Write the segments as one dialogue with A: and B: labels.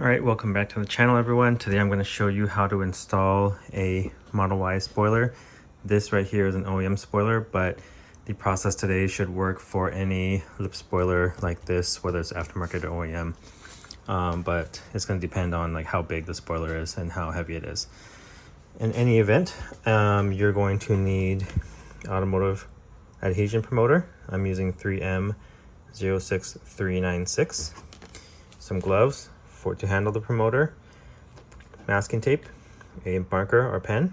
A: All right, welcome back to the channel, everyone. Today I'm going to show you how to install a Model Y spoiler. This right here is an OEM spoiler, but the process today should work for any lip spoiler like this, whether it's aftermarket or OEM. But it's going to depend on like how big the spoiler is and how heavy it is. In any event, you're going to need automotive adhesion promoter. I'm using 3M 06396, some gloves to handle the promoter, masking tape, a marker or pen,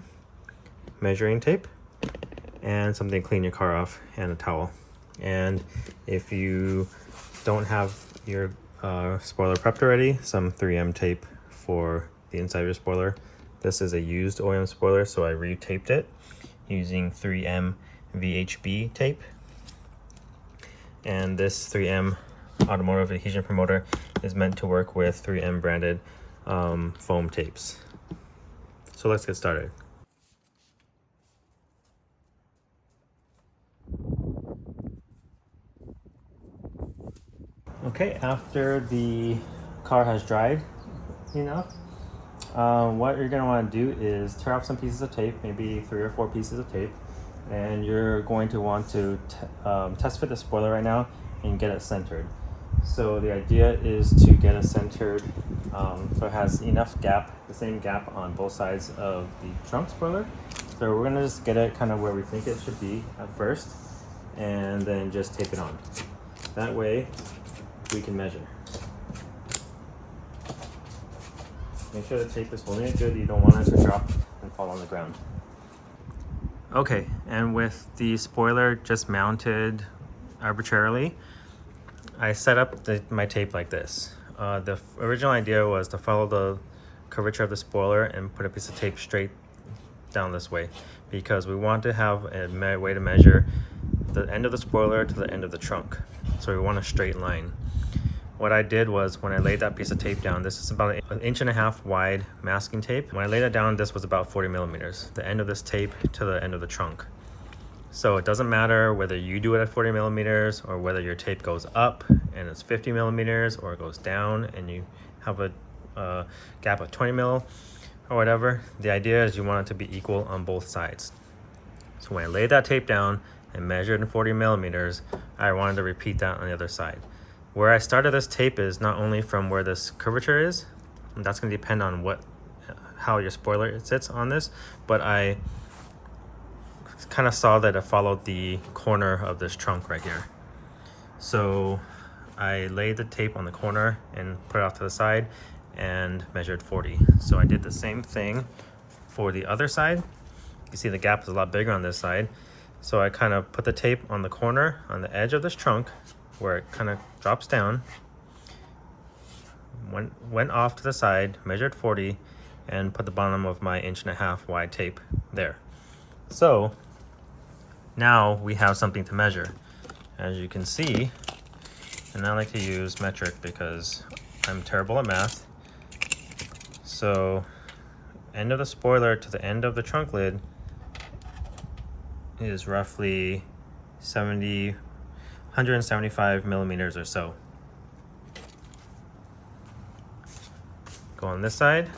A: measuring tape, and something to clean your car off, and a towel. And if you don't have your spoiler prepped already, some 3M tape for the inside of your spoiler. This is a used OEM spoiler, so I re-taped it using 3M VHB tape. And this 3M automotive adhesion promoter is meant to work with 3M branded foam tapes. So let's get started. Okay, after the car has dried enough, what you're going to want to do is tear off some pieces of tape, maybe 3 or 4 pieces of tape, and you're going to want to test fit the spoiler right now and get it centered. So the idea is to get it centered so it has enough gap, the same gap on both sides of the trunk spoiler. So we're gonna just get it kind of where we think it should be at first, and then just tape it on. That way we can measure. Make sure the tape is holding it good. You don't want it to drop and fall on the ground. Okay, and with the spoiler just mounted arbitrarily, I set up my tape like this. The original idea was to follow the curvature of the spoiler and put a piece of tape straight down this way, because we want to have a way to measure the end of the spoiler to the end of the trunk. So we want a straight line. What I did was, when I laid that piece of tape down, this is about 1.5 inch wide masking tape. When I laid it down, this was about 40 millimeters, the end of this tape to the end of the trunk. So it doesn't matter whether you do it at 40 millimeters or whether your tape goes up and it's 50 millimeters, or it goes down and you have a gap of 20 mil or whatever. The idea is you want it to be equal on both sides. So when I laid that tape down and measured in 40 millimeters, I wanted to repeat that on the other side. Where I started this tape is not only from where this curvature is, and that's going to depend on how your spoiler sits on this, but I kind of saw that it followed the corner of this trunk right here. So I laid the tape on the corner and put it off to the side and measured 40. So I did the same thing for the other side. You see the gap is a lot bigger on this side. So I kind of put the tape on the corner, on the edge of this trunk, where it kind of drops down, went off to the side, measured 40, and put the bottom of my 1.5 inch wide tape there. So now we have something to measure. As you can see, and I like to use metric because I'm terrible at math. So end of the spoiler to the end of the trunk lid is roughly 175 millimeters or so. Go on this side,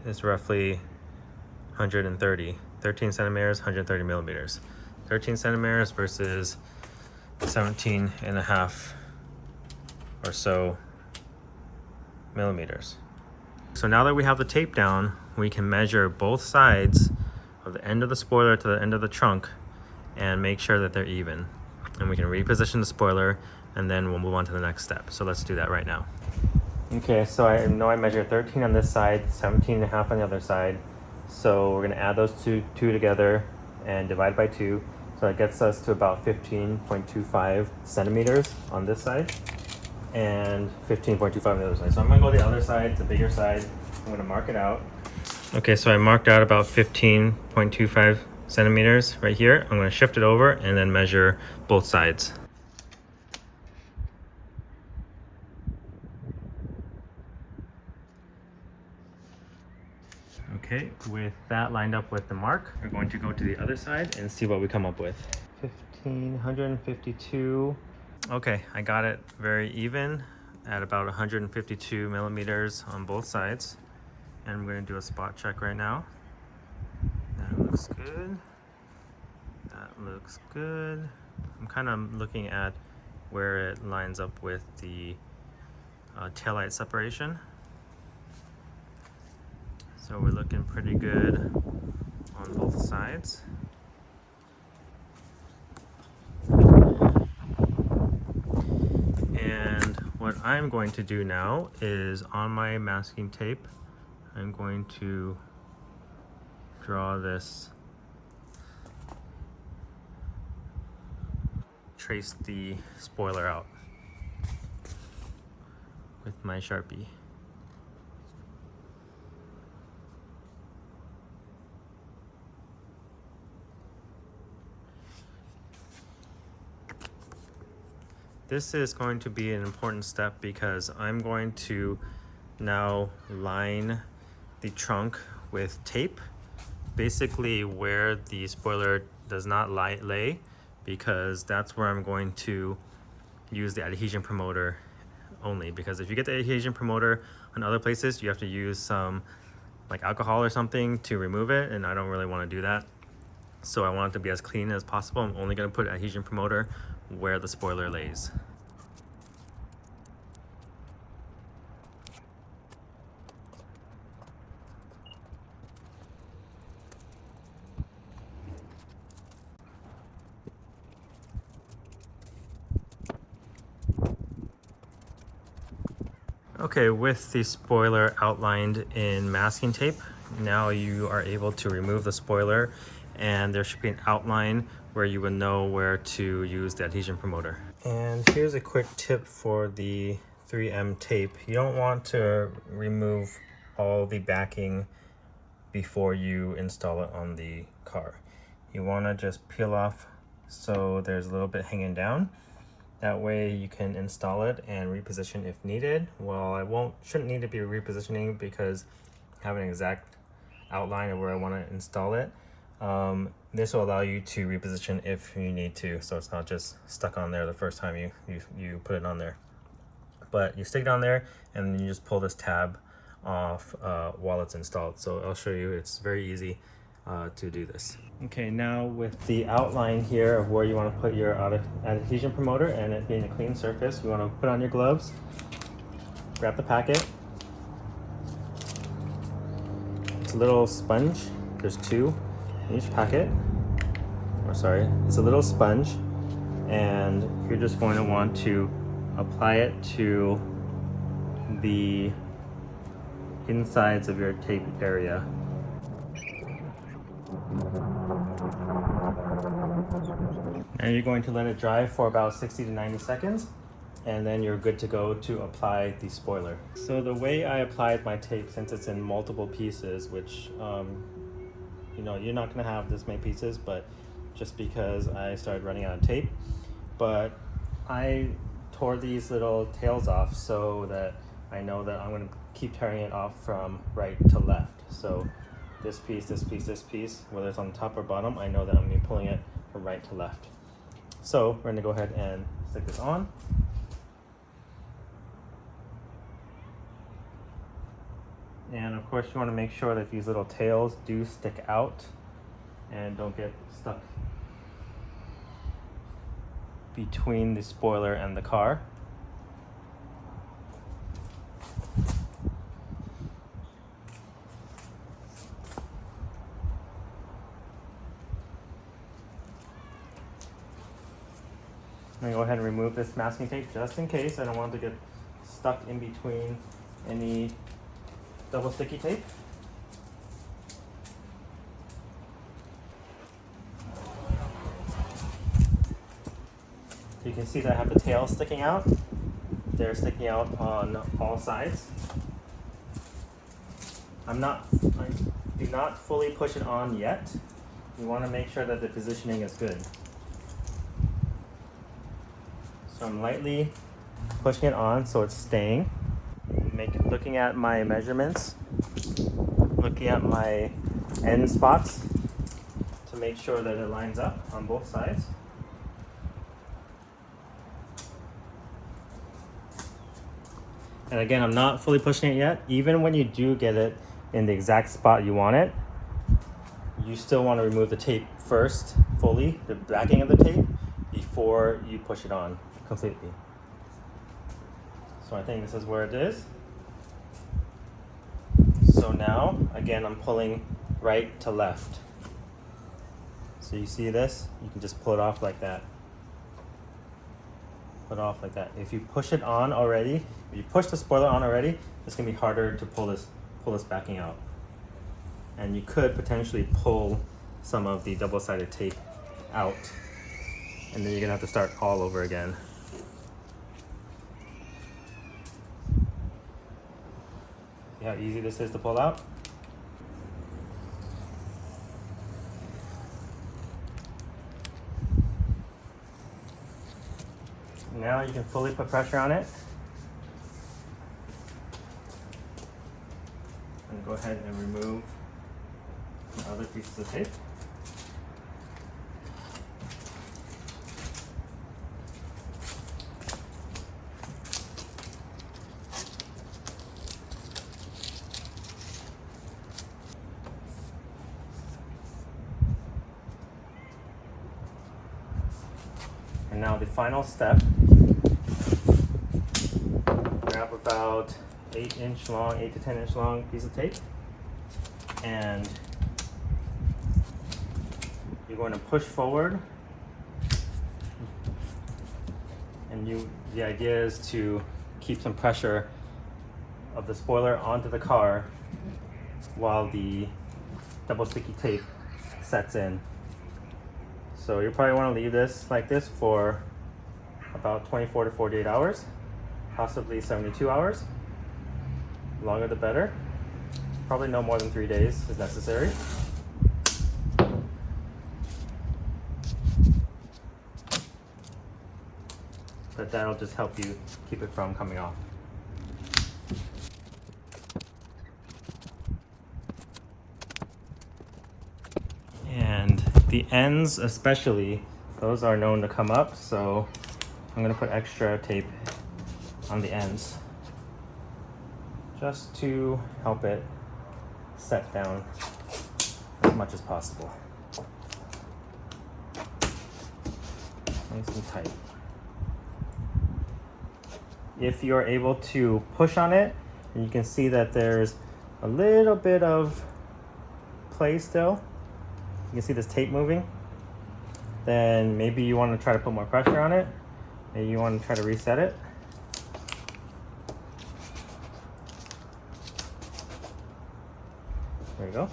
A: it's roughly 13 centimeters, 130 millimeters. 13 centimeters versus 17.5 or so millimeters. So now that we have the tape down, we can measure both sides of the end of the spoiler to the end of the trunk and make sure that they're even. And we can reposition the spoiler, and then we'll move on to the next step. So let's do that right now. Okay, so I know I measured 13 on this side, 17.5 on the other side. So we're going to add those two together and divide by 2. So that gets us to about 15.25 centimeters on this side and 15.25 on the other side. So I'm going to go to the other side, the bigger side. I'm going to mark it out. Okay, so I marked out about 15.25 centimeters right here. I'm going to shift it over and then measure both sides. Okay, with that lined up with the mark, we're going to go to the other side and see what we come up with. 152. Okay, I got it very even. at about 152 millimeters on both sides. And I'm going to do a spot check right now. That looks good. That looks good. I'm kind of looking at where it lines up with the taillight separation. So we're looking pretty good on both sides. And what I'm going to do now is on my masking tape, I'm going to draw this, trace the spoiler out with my Sharpie. This is going to be an important step because I'm going to now line the trunk with tape, basically where the spoiler does not lay, because that's where I'm going to use the adhesion promoter only. Because if you get the adhesion promoter on other places, you have to use some like alcohol or something to remove it, and I don't really want to do that. So I want it to be as clean as possible. I'm only going to put adhesion promoter where the spoiler lays. Okay, with the spoiler outlined in masking tape, now you are able to remove the spoiler, and there should be an outline where you would know where to use the adhesion promoter. And here's a quick tip for the 3M tape. You don't want to remove all the backing before you install it on the car. You want to just peel off so there's a little bit hanging down. That way you can install it and reposition if needed. Well, I shouldn't need to be repositioning because I have an exact outline of where I want to install it. This will allow you to reposition if you need to, so it's not just stuck on there the first time you put it on there. But you stick it on there and then you just pull this tab off while it's installed. So I'll show you, it's very easy to do this. Okay, now with the outline here of where you want to put your adhesion promoter and it being a clean surface, you want to put on your gloves, grab the packet. It's a little sponge, there's two in each packet, or sorry, it's a little sponge, and you're just going to want to apply it to the insides of your tape area. And you're going to let it dry for about 60 to 90 seconds, and then you're good to go to apply the spoiler. So the way I applied my tape, since it's in multiple pieces, which you know, you're not going to have this many pieces, but just because I started running out of tape, but I tore these little tails off so that I know that I'm going to keep tearing it off from right to left. So this piece, this piece, this piece, whether it's on the top or bottom, I know that I'm going to be pulling it from right to left. So we're going to go ahead and stick this on. And of course you want to make sure that these little tails do stick out and don't get stuck between the spoiler and the car. I'm going to go ahead and remove this masking tape just in case. I don't want it to get stuck in between any double sticky tape. You can see that I have the tails sticking out. They're sticking out on all sides. I do not fully push it on yet. You want to make sure that the positioning is good. So I'm lightly pushing it on so it's staying. Looking at my measurements, looking at my end spots to make sure that it lines up on both sides. And again, I'm not fully pushing it yet. Even when you do get it in the exact spot you want it, you still want to remove the tape first, fully, the backing of the tape, before you push it on completely. So I think this is where it is. So now, again, I'm pulling right to left. So you see this? You can just pull it off like that. Pull it off like that. If you push it on already, if you push the spoiler on already, it's gonna be harder to pull this backing out. And you could potentially pull some of the double-sided tape out, and then you're gonna have to start all over again. See how easy this is to pull out? Now you can fully put pressure on it. And go ahead and remove the other pieces of tape. And now the final step, grab about 8 to 10 inch long piece of tape, and you're going to push forward. And the idea is to keep some pressure of the spoiler onto the car while the double sticky tape sets in. So you probably want to leave this like this for about 24 to 48 hours, possibly 72 hours. Longer the better. Probably no more than 3 days is necessary. But that'll just help you keep it from coming off. And the ends especially, those are known to come up, so I'm gonna put extra tape on the ends just to help it set down as much as possible. Nice and tight. If you're able to push on it, and you can see that there's a little bit of play still, you can see this tape moving, then maybe you want to try to put more pressure on it. Maybe you want to try to reset it. There you go.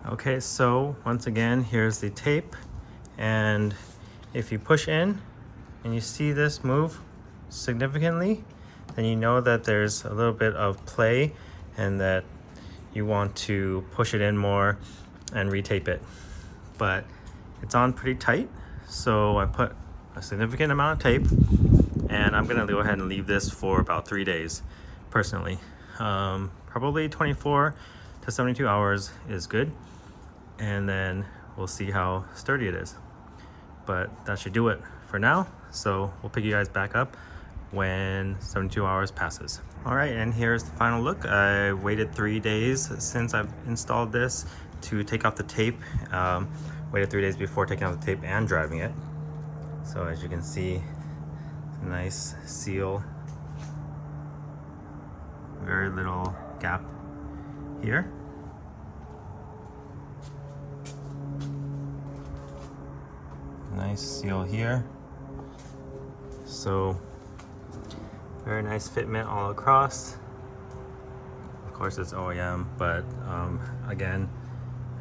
A: Okay, so once again, here's the tape, and if you push in and you see this move significantly, then you know that there's a little bit of play and that you want to push it in more and retape it. But it's on pretty tight, so I put a significant amount of tape, and I'm gonna go ahead and leave this for about 3 days personally. Probably 24 to 72 hours is good, and then we'll see how sturdy it is. But that should do it for now, so we'll pick you guys back up when 72 hours passes. All right, and here's the final look. I waited 3 days since I've installed this to take off the tape. Waited 3 days before taking off the tape and driving it. So as you can see, it's a nice seal. Very little gap here. Nice seal here. So very nice fitment all across. Of course it's OEM, but again,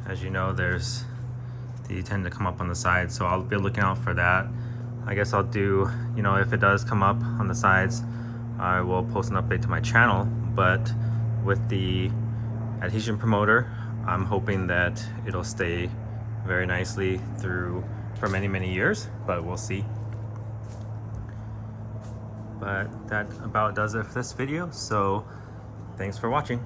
A: as you know, they tend to come up on the sides, so I'll be looking out for that. I guess I'll do, if it does come up on the sides, I will post an update to my channel. But with the Adhesion Promoter, I'm hoping that it'll stay very nicely for many years, but we'll see. But that about does it for this video. So thanks for watching.